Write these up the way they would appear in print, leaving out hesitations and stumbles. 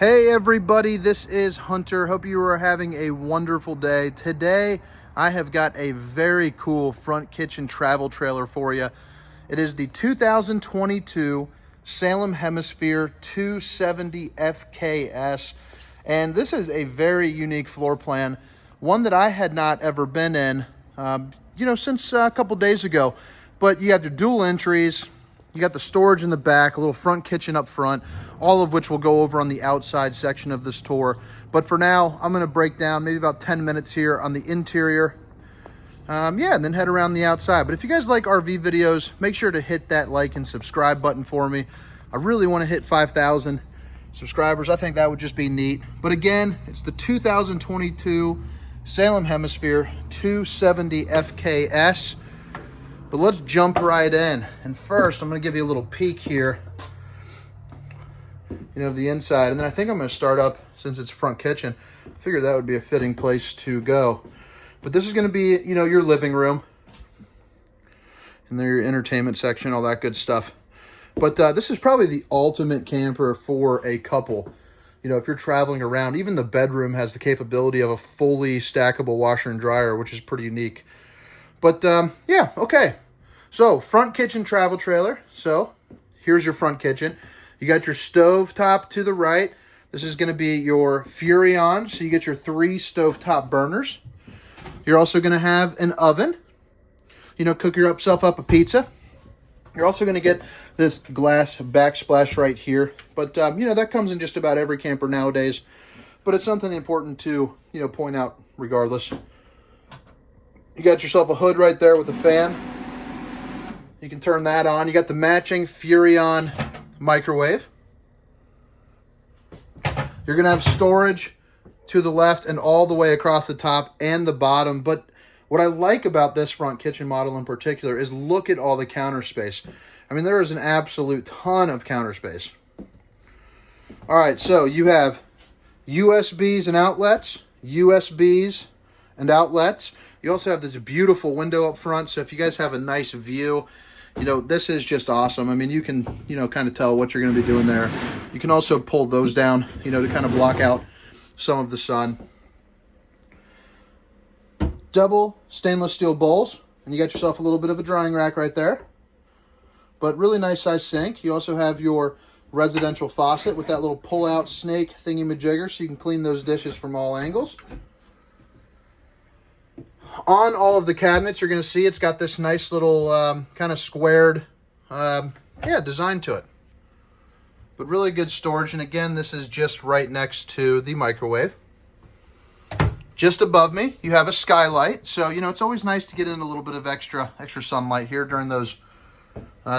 Hey everybody, this is Hunter. Hope you are having a wonderful day. Today, I have got a very cool front kitchen travel trailer for you. It is the 2022 Salem Hemisphere 270FKS. And this is a very unique floor plan, one that I had not ever been in, since a couple days ago. But you have your dual entries. You got the storage in the back, a little front kitchen up front, all of which we'll go over on the outside section of this tour. But for now, I'm going to break down maybe about 10 minutes here on the interior. And then head around the outside. But if you guys like RV videos, make sure to hit that like and subscribe button for me. I really want to hit 5,000 subscribers. I think that would just be neat. But again, it's the 2022 Salem Hemisphere 270FKS. But let's jump right in. And first, I'm going to give you a little peek here, of the inside. And then I think I'm going to start up, since it's front kitchen, I figured that would be a fitting place to go. But this is going to be, your living room. And then your entertainment section, all that good stuff. But this is probably the ultimate camper for a couple. If you're traveling around, even the bedroom has the capability of a fully stackable washer and dryer, which is pretty unique. But, okay. So, front kitchen travel trailer. So, here's your front kitchen. You got your stove top to the right. This is going to be your Furrion. So, you get your 3 stovetop burners. You're also going to have an oven. Cook yourself up a pizza. You're also going to get this glass backsplash right here. But, that comes in just about every camper nowadays. But it's something important to, point out regardless. You got yourself a hood right there with a fan. You can turn that on. You got the matching Furrion microwave. You're going to have storage to the left and all the way across the top and the bottom. But what I like about this front kitchen model in particular is look at all the counter space. I mean, there is an absolute ton of counter space. All right, so you have USBs and outlets, USBs and outlets. You also have this beautiful window up front, so if you guys have a nice view, this is just awesome. I mean, you can, kind of tell what you're going to be doing there. You can also pull those down, to kind of block out some of the sun. Double stainless steel bowls, and you got yourself a little bit of a drying rack right there. But really nice size sink. You also have your residential faucet with that little pull-out snake thingy-majigger, so you can clean those dishes from all angles. On all of the cabinets, you're going to see it's got this nice little kind of squared design to it. But really good storage. And again, this is just right next to the microwave. Just above me, you have a skylight. So, it's always nice to get in a little bit of extra sunlight here during those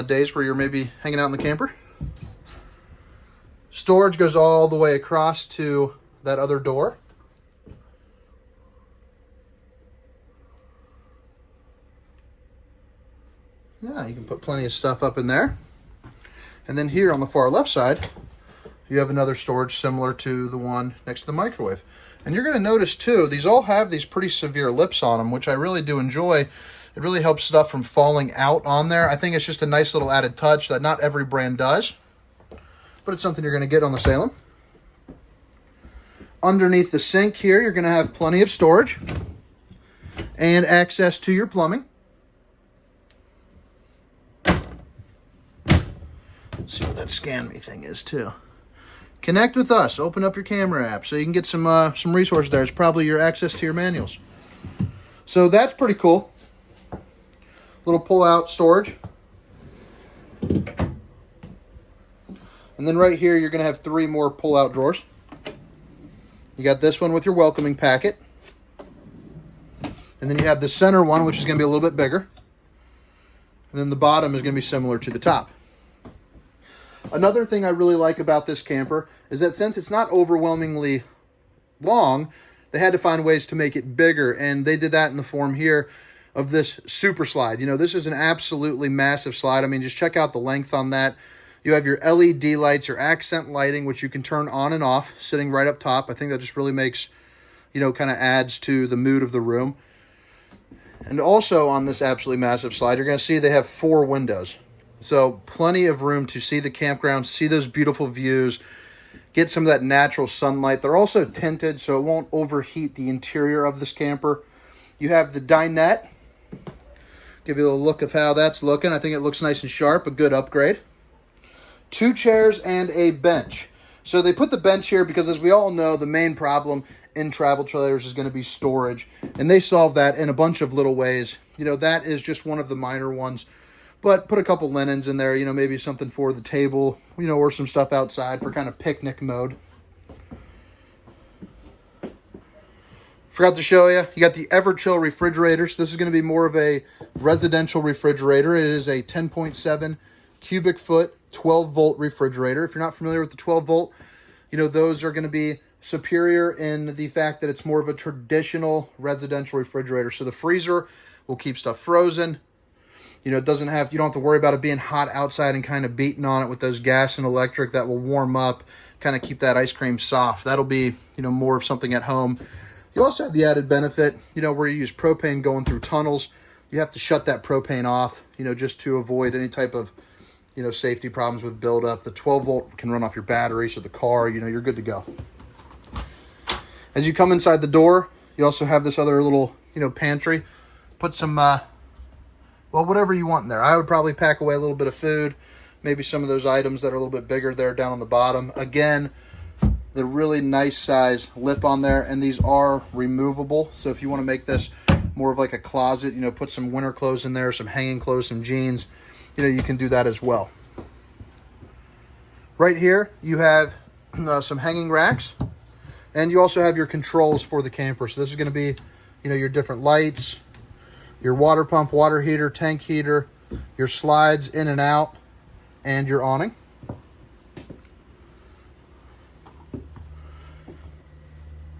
days where you're maybe hanging out in the camper. Storage goes all the way across to that other door. Yeah, you can put plenty of stuff up in there. And then here on the far left side, you have another storage similar to the one next to the microwave. And you're going to notice too, these all have these pretty severe lips on them, which I really do enjoy. It really helps stuff from falling out on there. I think it's just a nice little added touch that not every brand does, but it's something you're going to get on the Salem. Underneath the sink here, you're going to have plenty of storage and access to your plumbing. Let's see what that scan me thing is too. Connect with us. Open up your camera app so you can get some resources there. It's probably your access to your manuals. So that's pretty cool. Little pull-out storage. And then right here, you're going to have 3 more pull-out drawers. You got this one with your welcoming packet. And then you have the center one, which is going to be a little bit bigger. And then the bottom is going to be similar to the top. Another thing I really like about this camper is that since it's not overwhelmingly long, they had to find ways to make it bigger, and they did that in the form here of this super slide. This is an absolutely massive slide. I mean, just check out the length on that. You have your LED lights, your accent lighting, which you can turn on and off, sitting right up top. I think that just really makes, kind of adds to the mood of the room. And also on this absolutely massive slide, you're going to see they have 4 windows. So plenty of room to see the campground, see those beautiful views, get some of that natural sunlight. They're also tinted, so it won't overheat the interior of this camper. You have the dinette. Give you a little look of how that's looking. I think it looks nice and sharp, a good upgrade. 2 chairs and a bench. So they put the bench here because, as we all know, the main problem in travel trailers is going to be storage. And they solve that in a bunch of little ways. You know, that is just one of the minor ones. But put a couple linens in there, you know, maybe something for the table, you know, or some stuff outside for kind of picnic mode. Forgot to show you, you got the Everchill refrigerator. So this is going to be more of a residential refrigerator. It is a 10.7 cubic foot, 12 volt refrigerator. If you're not familiar with the 12 volt, you know, those are going to be superior in the fact that it's more of a traditional residential refrigerator. So the freezer will keep stuff frozen. You know, it doesn't have, you don't have to worry about it being hot outside and kind of beating on it with those gas and electric that will warm up, kind of keep that ice cream soft. That'll be, you know, more of something at home. You also have the added benefit, you know, where you use propane going through tunnels. You have to shut that propane off, you know, just to avoid any type of, you know, safety problems with buildup. The 12 volt can run off your battery, so the car, you know, you're good to go. As you come inside the door, you also have this other little, you know, pantry. Put some, well, whatever you want in there. I would probably pack away a little bit of food, maybe some of those items that are a little bit bigger there down on the bottom. Again, the really nice size lip on there, and these are removable. So if you want to make this more of like a closet, you know, put some winter clothes in there, some hanging clothes, some jeans, you know, you can do that as well. Right here, you have some hanging racks, and you also have your controls for the camper. So this is going to be, you know, your different lights, your water pump, water heater, tank heater, your slides in and out, and your awning.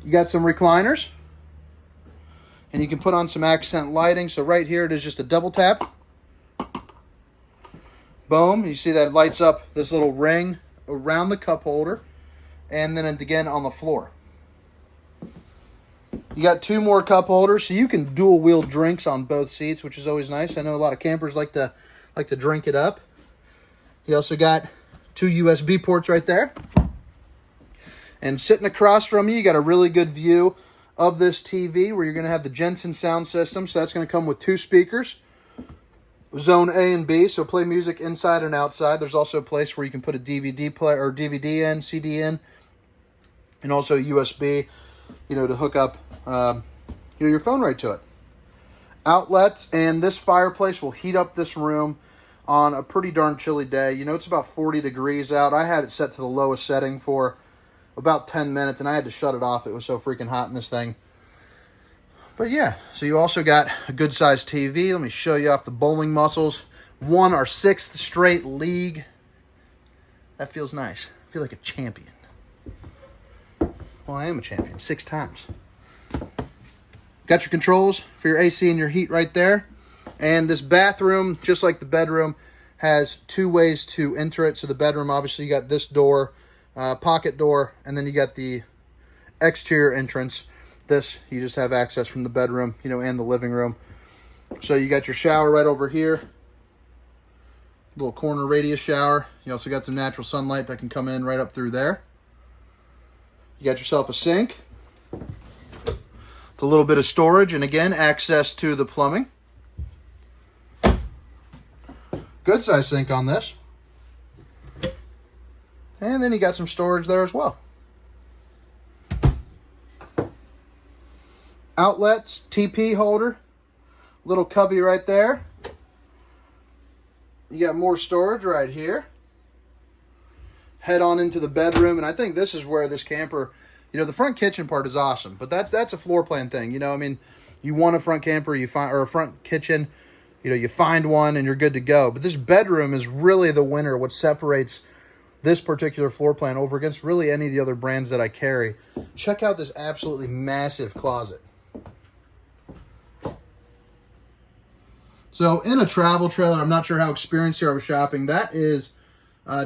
You got some recliners, and you can put on some accent lighting. So right here, it is just a double tap. Boom. You see that it lights up this little ring around the cup holder, and then again on the floor. You got 2 more cup holders, so you can dual wheel drinks on both seats, which is always nice. I know a lot of campers like to drink it up. You also got 2 USB ports right there. And sitting across from you, you got a really good view of this TV where you're going to have the Jensen sound system. So that's going to come with 2 speakers, zone A and B, so play music inside and outside. There's also a place where you can put a DVD player or DVD in, CD in, and also USB, you know, to hook up you know, your phone right to it. Outlets, and this fireplace will heat up this room on a pretty darn chilly day. You know, it's about 40 degrees out. I had it set to the lowest setting for about 10 minutes, and I had to shut it off. It was so freaking hot in this thing. But yeah, so you also got a good sized TV. Let me show you off the bowling muscles. Won our 6th straight league. That feels nice. I feel like a champion. Well, I am a champion 6 times. Got your controls for your AC and your heat right there. And this bathroom, just like the bedroom, has 2 ways to enter it. So the bedroom, obviously, you got this door, pocket door, and then you got the exterior entrance. This, you just have access from the bedroom, you know, and the living room. So you got your shower right over here. Little corner radius shower. You also got some natural sunlight that can come in right up through there. You got yourself a sink. It's a little bit of storage, and again, access to the plumbing. Good size sink on this. And then you got some storage there as well. Outlets, TP holder, little cubby right there. You got more storage right here. Head on into the bedroom, and I think this is where this camper, you know, the front kitchen part is awesome, but that's a floor plan thing. You know, I mean, you want a front camper, you find, or a front kitchen, you know, you find one and you're good to go. But this bedroom is really the winner, what separates this particular floor plan over against really any of the other brands that I carry. Check out this absolutely massive closet. So in a travel trailer, I'm not sure how experienced you are with shopping. That is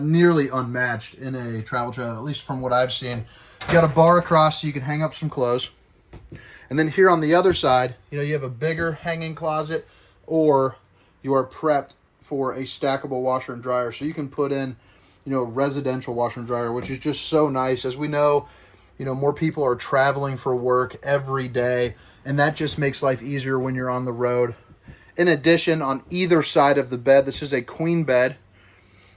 nearly unmatched in a travel trailer, at least from what I've seen. You got a bar across so you can hang up some clothes. And then here on the other side, you know, you have a bigger hanging closet, or you are prepped for a stackable washer and dryer. So you can put in, you know, residential washer and dryer, which is just so nice. As we know, you know, more people are traveling for work every day, and that just makes life easier when you're on the road. In addition, on either side of the bed, this is a queen bed.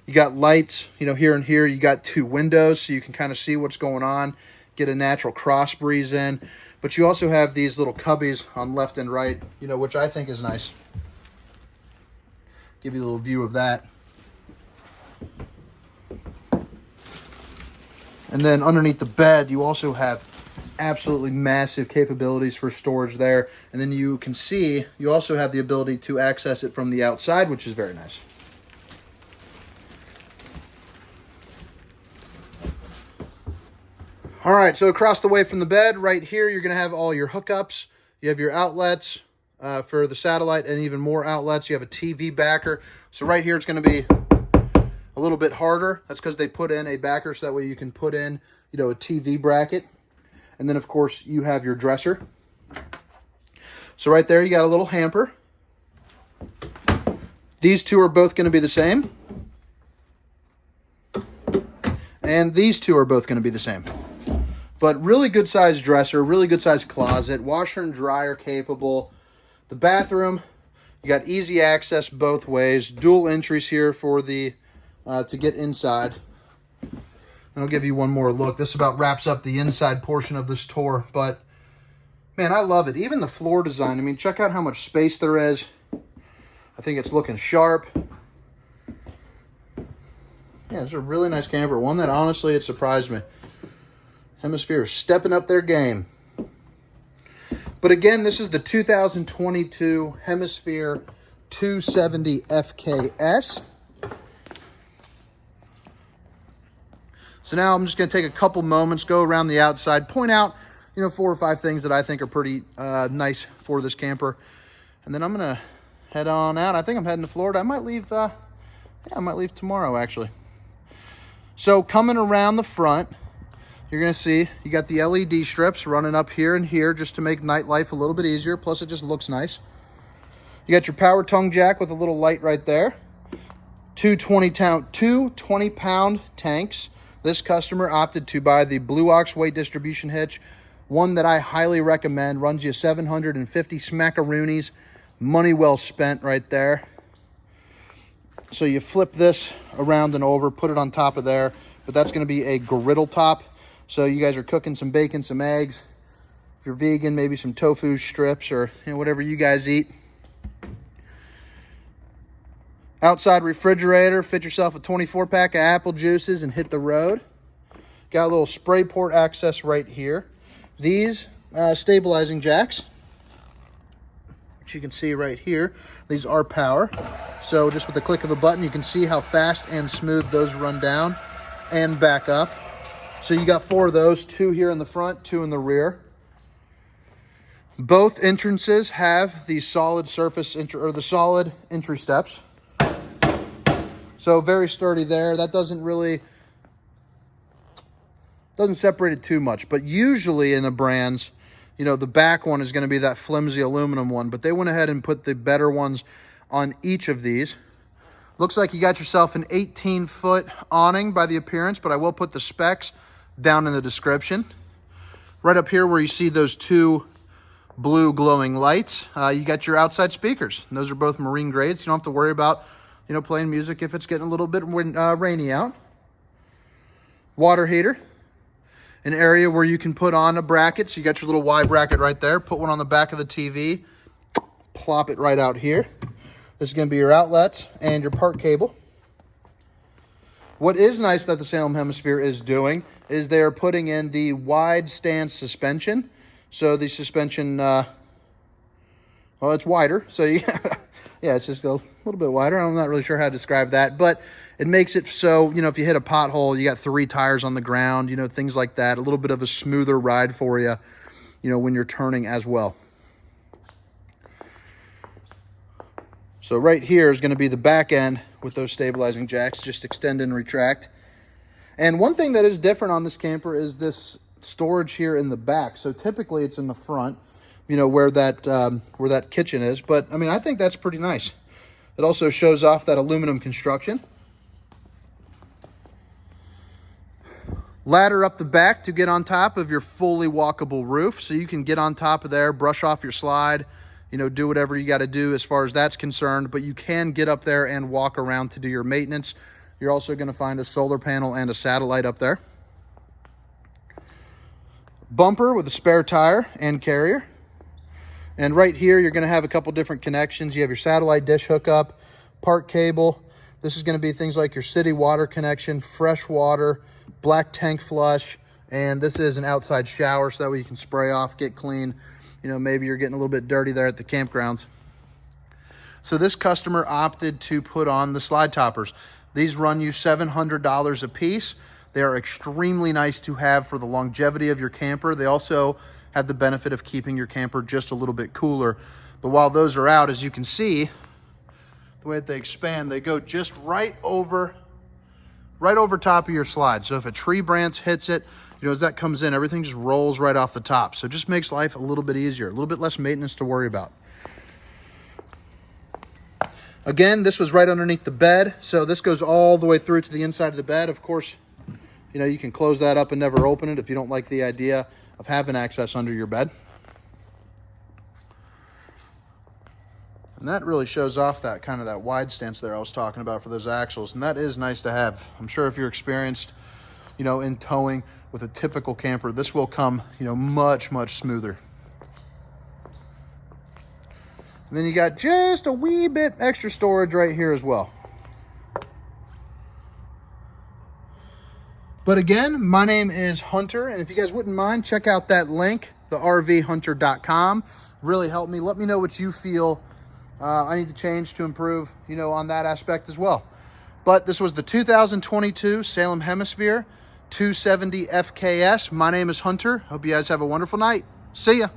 You got lights, you know, here and here. You got 2 windows, so you can kind of see what's going on, get a natural cross breeze in. But you also have these little cubbies on left and right, you know, which I think is nice. Give you a little view of that. And then underneath the bed, you also have absolutely massive capabilities for storage there. And then you can see you also have the ability to access it from the outside, which is very nice. All right, so across the way from the bed, right here, you're going to have all your hookups. You have your outlets for the satellite and even more outlets. You have a TV backer. So right here, it's going to be a little bit harder. That's because they put in a backer so that way you can put in, you know, a TV bracket. And then, of course, you have your dresser. So right there, you got a little hamper. These two are both going to be the same. And these two are both going to be the same. But really good sized dresser, really good sized closet, washer and dryer capable. The bathroom, you got easy access both ways. Dual entries here for the to get inside. And I'll give you one more look. This about wraps up the inside portion of this tour. But, man, I love it. Even the floor design. I mean, check out how much space there is. I think it's looking sharp. Yeah, it's a really nice camper. One that, honestly, it surprised me. Hemisphere is stepping up their game. But, again, this is the 2022 Hemisphere 270FKS. So now I'm just going to take a couple moments, go around the outside, point out, you know, 4 or 5 things that I think are pretty nice for this camper. And then I'm going to head on out. I think I'm heading to Florida. I might leave, I might leave tomorrow, actually. So coming around the front, you're going to see you got the LED strips running up here and here just to make nightlife a little bit easier. Plus, it just looks nice. You got your power tongue jack with a little light right there. Two 20-pound tanks. This customer opted to buy the Blue Ox weight distribution hitch, one that I highly recommend. Runs you 750 smackaroonies. Money well spent right there. So you flip this around and over, put it on top of there. But that's going to be a griddle top. So you guys are cooking some bacon, some eggs. If you're vegan, maybe some tofu strips or, you know, whatever you guys eat. Outside refrigerator, fit yourself a 24-pack of apple juices and hit the road. Got a little spray port access right here. These stabilizing jacks, which you can see right here, these are power. So just with the click of a button, you can see how fast and smooth those run down and back up. So you got 4 of those, 2 here in the front, 2 in the rear. Both entrances have the solid surface or the solid entry steps. So very sturdy there. That doesn't separate it too much. But usually in the brands, you know, the back one is going to be that flimsy aluminum one. But they went ahead and put the better ones on each of these. Looks like you got yourself an 18-foot awning by the appearance, but I will put the specs down in the description. Right up here where you see those 2 blue glowing lights, you got your outside speakers. And those are both marine grades. You don't have to worry about, you know, playing music if it's getting a little bit rainy out. Water heater. An area where you can put on a bracket. So you got your little Y bracket right there. Put one on the back of the TV. Plop it right out here. This is going to be your outlets and your park cable. What is nice that the Salem Hemisphere is doing is they're putting in the wide stance suspension. So the suspension, well, it's wider. So yeah, it's just a little bit wider. I'm not really sure how to describe that, but it makes it so, you know, if you hit a pothole, you got 3 tires on the ground, you know, things like that. A little bit of a smoother ride for you, you know, when you're turning as well. So right here is going to be the back end with those stabilizing jacks, just extend and retract. And one thing that is different on this camper is this storage here in the back. So typically it's in the front, you know, where that kitchen is. But I mean, I think that's pretty nice. It also shows off that aluminum construction. ladder up the back to get on top of your fully walkable roof. So you can get on top of there, brush off your slide, you know, do whatever you got to do as far as that's concerned, but you can get up there and walk around to do your maintenance. You're also going to find a solar panel and a satellite up there. Bumper with a spare tire and carrier. And right here, you're going to have a couple different connections. You have your satellite dish hookup, park cable. This is going to be things like your city water connection, fresh water, black tank flush, and this is an outside shower, so that way you can spray off, get clean. You know, maybe you're getting a little bit dirty there at the campgrounds. So this customer opted to put on the slide toppers. These run you $700 a piece. They are extremely nice to have for the longevity of your camper. They also have the benefit of keeping your camper just a little bit cooler. But while those are out, as you can see, the way that they expand, they go just right over top of your slide. So if a tree branch hits it, you know, as that comes in, everything just rolls right off the top. So it just makes life a little bit easier, a little bit less maintenance to worry about. Again, this was right underneath the bed. So this goes all the way through to the inside of the bed. Of course, you know, you can close that up and never open it if you don't like the idea of having access under your bed. And that really shows off that kind of that wide stance there I was talking about for those axles. And that is nice to have. I'm sure if you're experienced, you know, in towing with a typical camper, this will come, you know, much, much smoother. And then you got just a wee bit extra storage right here as well. But again, my name is Hunter, and if you guys wouldn't mind, check out that link, thervhunter.com. Really help me. Let me know what you feel I need to change to improve, you know, on that aspect as well. But this was the 2022 Salem Hemisphere 270FKS. My name is Hunter. Hope you guys have a wonderful night. See ya.